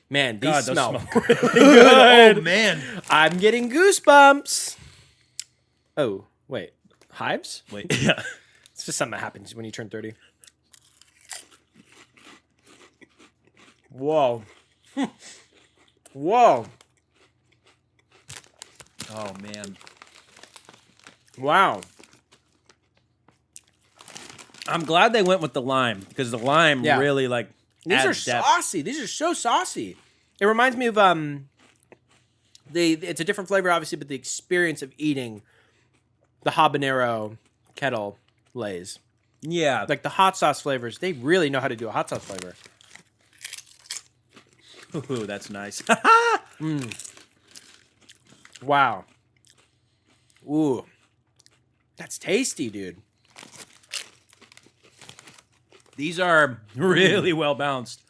Man, these smell really good. Oh, man. I'm getting goosebumps. Oh, wait. Hives? Wait. Yeah. It's just something that happens when you turn 30. Whoa. Whoa. Oh, man. Wow. I'm glad they went with the lime because the lime really like these are saucy. These are so saucy. It reminds me of it's a different flavor obviously, but the experience of eating the habanero kettle Lays. Yeah. Like the hot sauce flavors, they really know how to do a hot sauce flavor. Ooh, that's nice. Wow. Ooh. That's tasty, dude. These are really well balanced.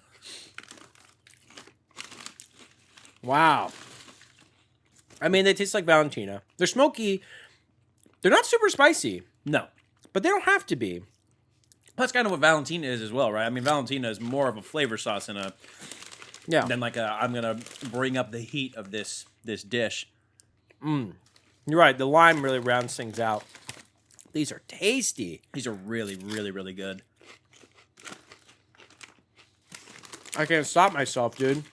Wow. I mean, they taste like Valentina. They're smoky. They're not super spicy. No. But they don't have to be. That's kind of what Valentina is as well, right? I mean, Valentina is more of a flavor sauce than than like I'm gonna bring up the heat of this dish. You're right. The lime really rounds things out. These are tasty. These are really, really, really good. I can't stop myself, dude.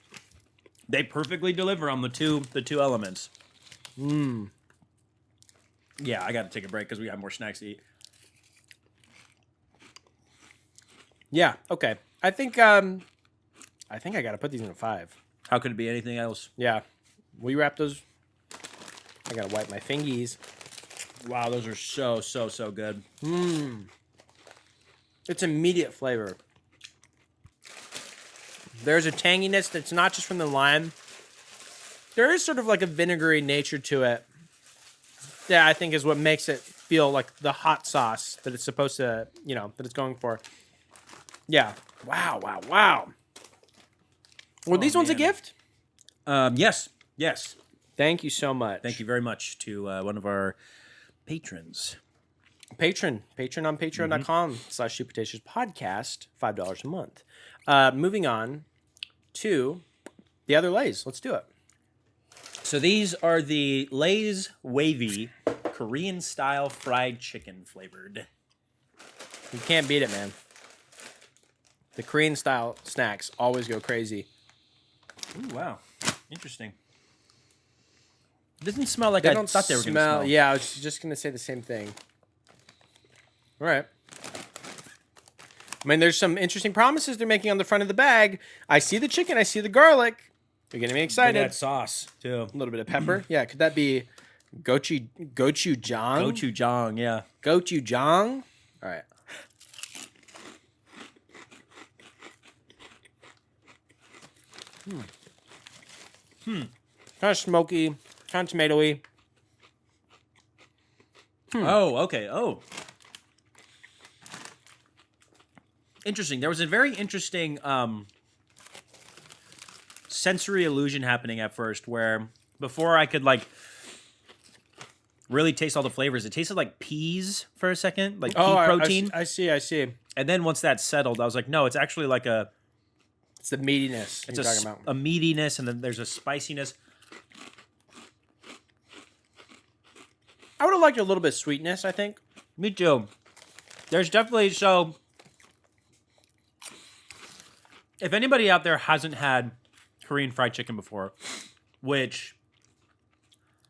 They perfectly deliver on the two elements. Yeah, I got to take a break because we got more snacks to eat. Yeah. Okay. I think I got to put these in a 5. How could it be anything else? Yeah. Will you wrap those? I gotta wipe my fingies. Wow, those are so good. It's immediate flavor. There's a tanginess that's not just from the lime. There is sort of like a vinegary nature to it. Yeah, I think is what makes it feel like the hot sauce that it's supposed to, that it's going for. Yeah. Wow. Were these ones a gift? Yes. Thank you so much. Thank you very much to one of our patrons. Patron on patreon.com/supertasters podcast, $5 a month. Moving on to the other Lays. Let's do it. So these are the Lay's Wavy Korean style fried chicken flavored. You can't beat it, man. The Korean style snacks always go crazy. Ooh, wow. Interesting. It doesn't smell like I thought they were going to smell. Yeah, I was just going to say the same thing. All right. I mean, there's some interesting promises they're making on the front of the bag. I see the chicken. I see the garlic. You're getting me excited. They got sauce, too. A little bit of pepper. Yeah, could that be gochujang? Gochujang, yeah. Gochujang? All right. Kind of smoky, kind of tomatoey. Oh, okay. Oh. Interesting. There was a very interesting sensory illusion happening at first where before I could really taste all the flavors, it tasted like peas for a second, like pea protein. I see. And then once that settled, I was like, no, it's actually like it's the meatiness you're talking about. A meatiness, and then there's a spiciness. I would have liked a little bit of sweetness, I think. Me too. There's definitely, if anybody out there hasn't had Korean fried chicken before, which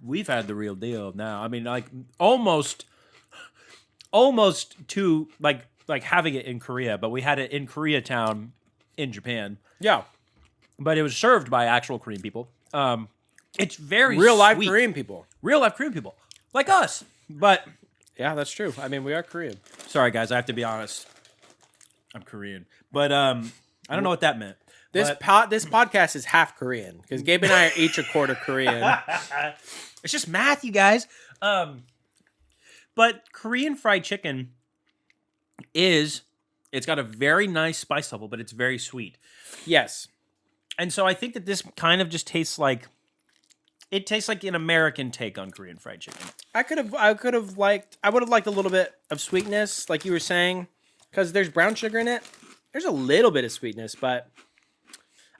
we've had the real deal now. I mean, like almost to like having it in Korea, but we had it in Koreatown in Japan. Yeah. But it was served by actual Korean people. It's very real life sweet. Korean people. Real life Korean people. Like us. But yeah, that's true. I mean, we are Korean. Sorry guys, I have to be honest. I'm Korean. But I don't know what that meant. This podcast is half Korean because Gabe and I are each a quarter Korean. It's just math, you guys. But Korean fried chicken it's got a very nice spice level, but it's very sweet. Yes. And so I think that this kind of just tastes like an American take on Korean fried chicken. I would have liked a little bit of sweetness, like you were saying, because there's brown sugar in it. There's a little bit of sweetness, but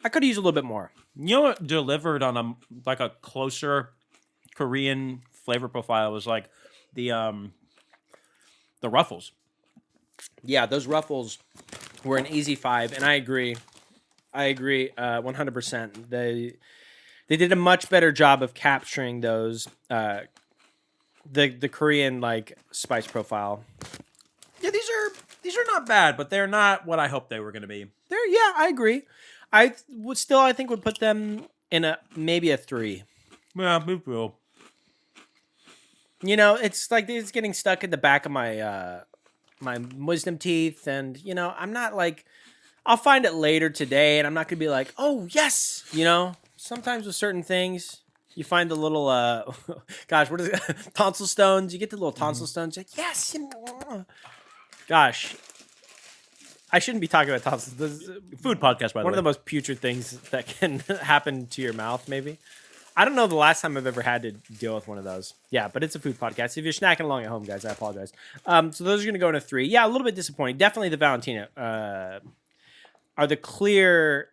I could use a little bit more. You know what delivered on a closer Korean flavor profile was like the Ruffles. Yeah, those Ruffles were an easy 5, and I agree 100%. They did a much better job of capturing those the Korean spice profile. Yeah, these are not bad, but they're not what I hoped they were going to be. I agree. I think would put them in maybe a 3. Yeah, me too. It's like it's getting stuck in the back of my my wisdom teeth, and I'm not I'll find it later today, and I'm not gonna be like, oh yes, Sometimes with certain things, you find the little gosh, what is it? Tonsil stones. You get the little tonsil stones. You're like, yes, gosh. I shouldn't be talking about tonsils. This is Food podcast, by the way. one of the most putrid things that can happen to your mouth, maybe. I don't know the last time I've ever had to deal with one of those. Yeah, but it's a food podcast. If you're snacking along at home, guys, I apologize. So those are going to go in a 3. Yeah, a little bit disappointing. Definitely the Valentina are the clear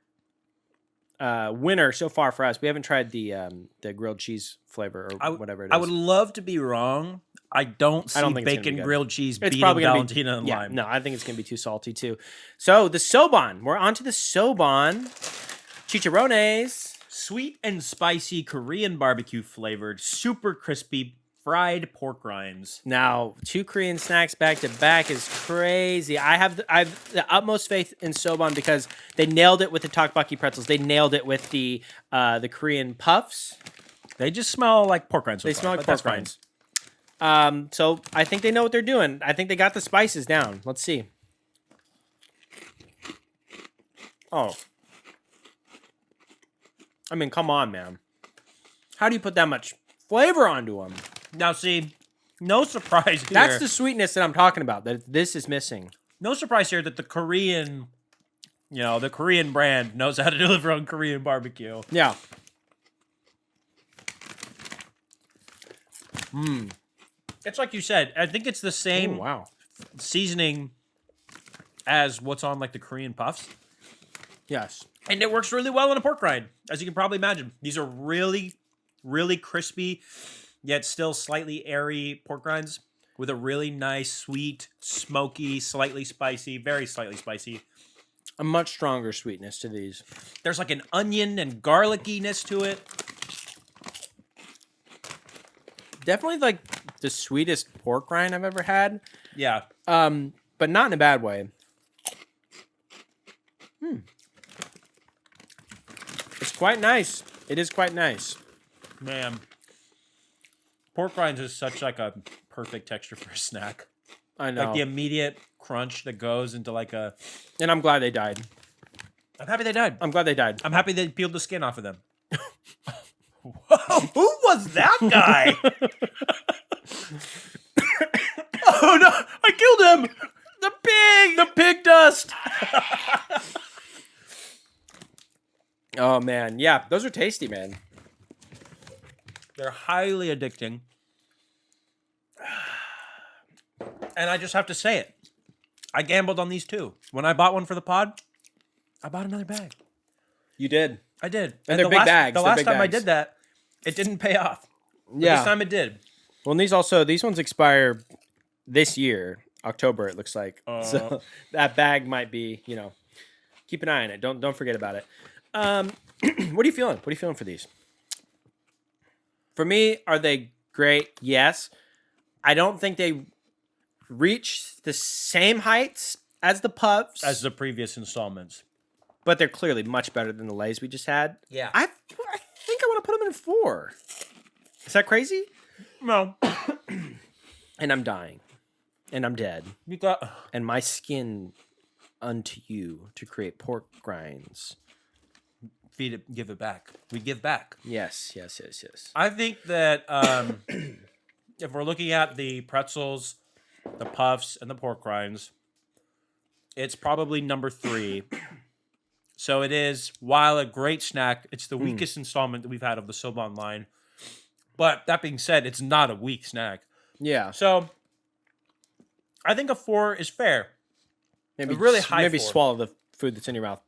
winner so far for us. We haven't tried the grilled cheese flavor or whatever it is. I would love to be wrong. I don't see bacon grilled cheese beating Valentina in lime. No, I think it's going to be too salty too. So the SOBAN. We're on to the SOBAN. Chicharrones. Sweet and spicy Korean barbecue flavored, super crispy fried pork rinds. Now, 2 Korean snacks back to back is crazy. I have the utmost faith in SOBAN because they nailed it with the tteokbokki pretzels. They nailed it with the Korean puffs. They just smell like pork rinds. They smell like pork rinds. So I think they know what they're doing. I think they got the spices down. Let's see. Oh. I mean, come on, man. How do you put that much flavor onto them? Now, see, no surprise here. That's the sweetness that I'm talking about, that this is missing. No surprise here that the Korean brand knows how to deliver on Korean barbecue. Yeah. It's like you said. I think it's the same seasoning as what's on like the Korean puffs. Yes. And it works really well on a pork rind, as you can probably imagine. These are really, really crispy, yet still slightly airy pork rinds with a really nice, sweet, smoky, slightly spicy, very slightly spicy. A much stronger sweetness to these. There's like an onion and garlickiness to it. Definitely like the sweetest pork rind I've ever had. Yeah. But not in a bad way. It's quite nice. It is quite nice. Man. Pork rinds is such like a perfect texture for a snack. I know. Like the immediate crunch that goes into like a... And I'm glad they died. I'm happy they died. I'm glad they died. I'm happy they peeled the skin off of them. Whoa, who was that guy? Oh no, I killed him! The pig! The pig dust! Oh man, yeah, those are tasty, man. They're highly addicting. And I just have to say it. I gambled on these too. When I bought one for the pod, I bought another bag. You did. I did. And they're big bags. The last time I did that, it didn't pay off. But this time it did. Well, and these ones expire this year, October, it looks like. So that bag might be, keep an eye on it. Don't forget about it. What are you feeling? What are you feeling for these? For me, are they great? Yes. I don't think they reach the same heights as the puffs. As the previous installments. But they're clearly much better than the Lays we just had. Yeah. I think I want to put them in 4. Is that crazy? No. And I'm dying. And I'm dead. And my skin unto you to create pork grinds. Feed it, give it back. We give back. Yes. I think that if we're looking at the pretzels, the puffs, and the pork rinds, it's probably number 3. So it is, while a great snack, it's the weakest installment that we've had of the SOBAN line. But that being said, it's not a weak snack. Yeah. So I think a 4 is fair. Maybe a really high Maybe 4. swallow the food that's in your mouth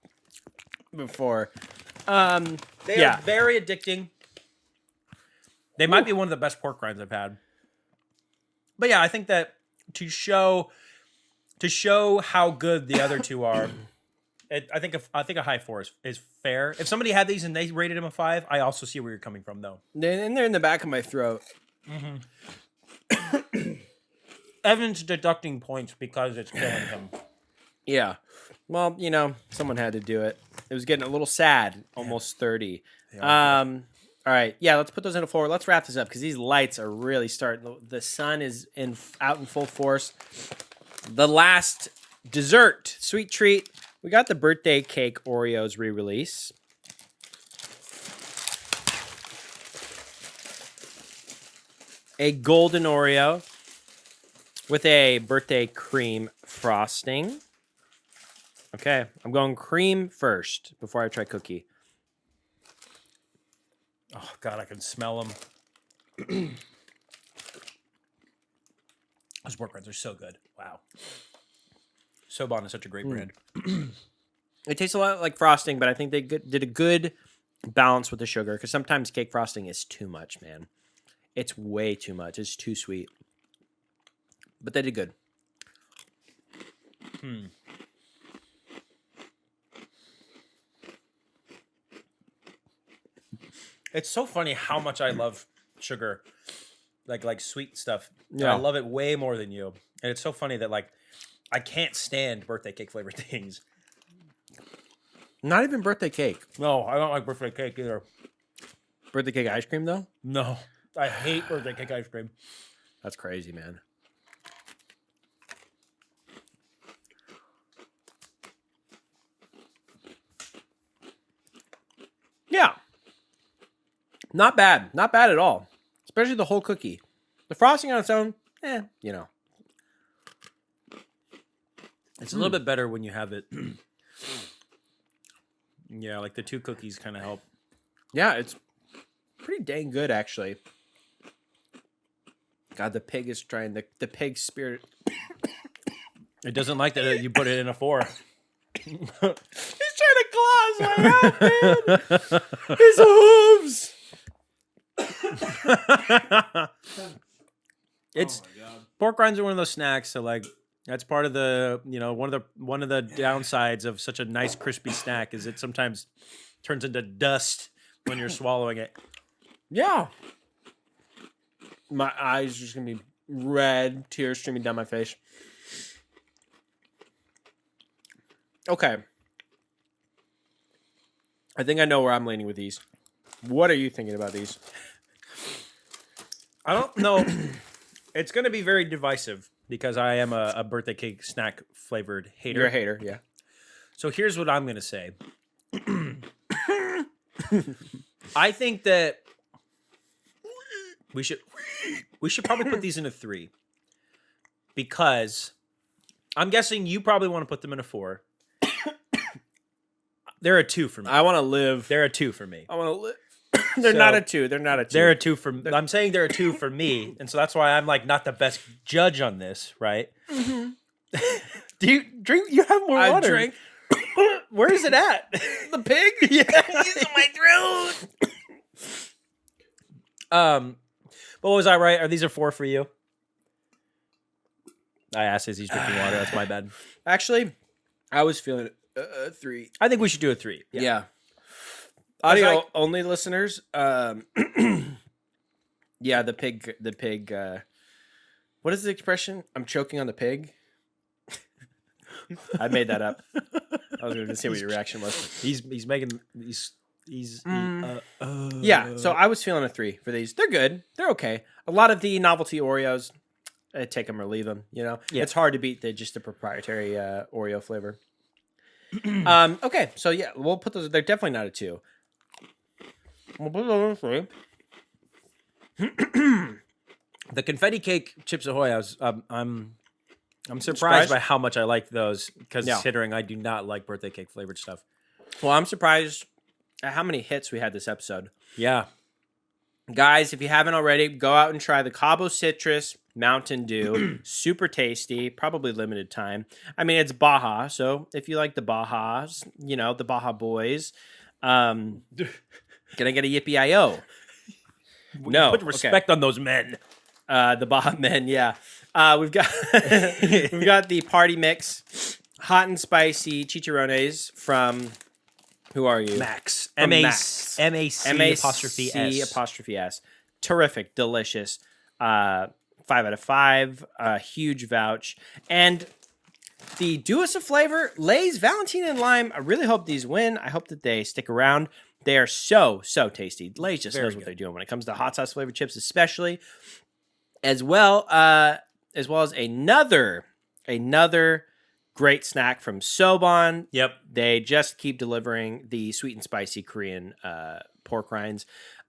before. They are very addicting. They might be one of the best pork rinds I've had. But yeah, I think that to show how good the other two are, I think a high 4 is fair. If somebody had these and they rated them a 5, I also see where you're coming from, though. And they're in the back of my throat. Evan's deducting points because it's killing him. Yeah. Well, someone had to do it. It was getting a little sad. Almost 30. All right. Yeah, let's put those in a 4. Let's wrap this up because these lights are really starting. The sun is out in full force. The last dessert, sweet treat. We got the birthday cake Oreos re-release. A golden Oreo with a birthday cream frosting. Okay, I'm going cream first before I try cookie. Oh God, I can smell them. Those pork rinds are so good. Wow. SOBAN is such a great brand. It tastes a lot like frosting, but I think they did a good balance with the sugar because sometimes cake frosting is too much, man. It's way too much. It's too sweet. But they did good. It's so funny how much I love sugar, like sweet stuff. Yeah. I love it way more than you. And it's so funny that like I can't stand birthday cake flavored things. Not even birthday cake. No, I don't like birthday cake either. Birthday cake ice cream, though? No, I hate birthday cake ice cream. That's crazy, man. Yeah. Not bad. Not bad at all. Especially the whole cookie. The frosting on its own, you know. It's a little bit better when you have it. Yeah, like the two cookies kind of help. Yeah, it's pretty dang good, actually. God, the pig is trying. The pig spirit. It doesn't like that you put it in a 4. He's trying to claw his way out, man. His hooves. It's pork rinds are one of those snacks. So like that's part of the one of the downsides of such a nice crispy snack is it sometimes turns into dust when you're swallowing it. Yeah. My eyes are just gonna be red, tears streaming down my face. Okay. I think I know where I'm leaning with these. What are you thinking about these? I don't know. It's going to be very divisive because I am a birthday cake snack flavored hater. You're a hater, yeah. So here's what I'm going to say. I think that we should probably put these in a 3 because I'm guessing you probably want to put them in a 4. They're a 2 for me. I want to live. They're a 2 for me. I want to live. They're not a 2. They're not a 2. They're a 2 for. I'm saying they're a 2 for me, and so that's why I'm like not the best judge on this, right? Mm-hmm. Do you drink? You have more water. I drink. Where is it at? The pig? Yeah, It's in my throat. But was I right? Are these a 4 for you? I asked as he's drinking water. That's my bad. Actually, I was feeling 3. I think we should do a 3. Yeah. Audio only listeners. Yeah, the pig. What is the expression? I'm choking on the pig. I made that up. I was going to see what your reaction was. He's making Yeah. So I was feeling a 3 for these. They're good. They're okay. A lot of the novelty Oreos, I take them or leave them. You know, It's hard to beat just the proprietary Oreo flavor. Okay. So yeah, we'll put those. They're definitely not a 2. We'll put those in a 3. The confetti cake Chips Ahoy. I'm surprised by how much I like those considering I do not like birthday cake flavored stuff. Well, I'm surprised at how many hits we had this episode. Yeah. Guys, if you haven't already, go out and try the Cabo Citrus Mountain Dew. Super tasty, probably limited time. I mean, it's Baja, so if you like the Bajas, the Baja Boys, gonna get a yippee-i-o. No. Put respect on those men. The Baja men, yeah. We've got the party mix, hot and spicy chicharrones from... Who are you? Max. Max. M-A-C''S. Terrific. Delicious. 5 out of 5. Huge vouch. And the Do Us a Flavor, Lay's, Valentina, and Lime. I really hope these win. I hope that they stick around. They are so, so tasty. Lay's just knows what they're doing when it comes to hot sauce flavored chips, especially. As well as another great snack from SOBAN. Yep. They just keep delivering. The sweet and spicy Korean pork rinds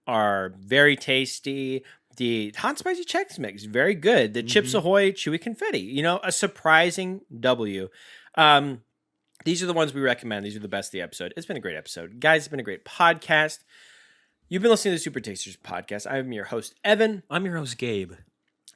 are very tasty. The hot and spicy Chex Mix, very good. The Chips Ahoy Chewy Confetti, a surprising W. These are the ones we recommend. These are the best of the episode. It's been a great episode. Guys, it's been a great podcast. You've been listening to the Super Tasters podcast. I'm your host, Evan. I'm your host, Gabe.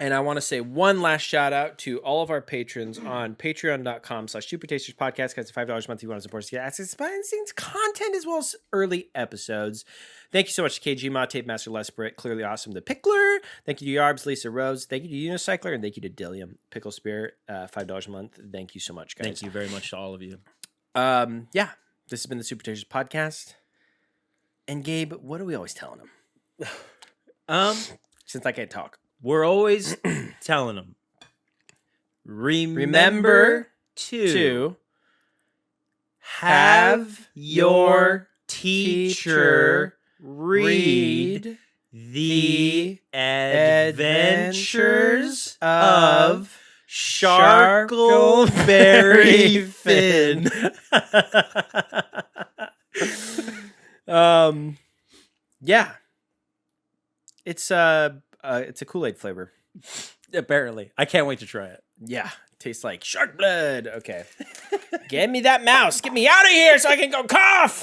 And I want to say one last shout out to all of our patrons on patreon.com/supertasterspodcast. Guys, $5 a month if you want to support us. Get access to behind the scenes content as well as early episodes. Thank you so much to KG Ma, Tape Master Lesperate, Clearly Awesome, The Pickler. Thank you to Yarbs, Lisa Rose. Thank you to Unicycler, and thank you to Dillium. Pickle Spirit, $5 a month. Thank you so much, guys. Thank you very much to all of you. Yeah, this has been the Super Tasters podcast. And Gabe, what are we always telling them? Since I can't talk. We're always telling them, remember to have your teacher read The Adventures of Sharkleberry Finn. Yeah. It's a Kool-Aid flavor. Apparently. I can't wait to try it. Yeah. Tastes like shark blood. Okay. Get me that mouse. Get me out of here so I can go cough.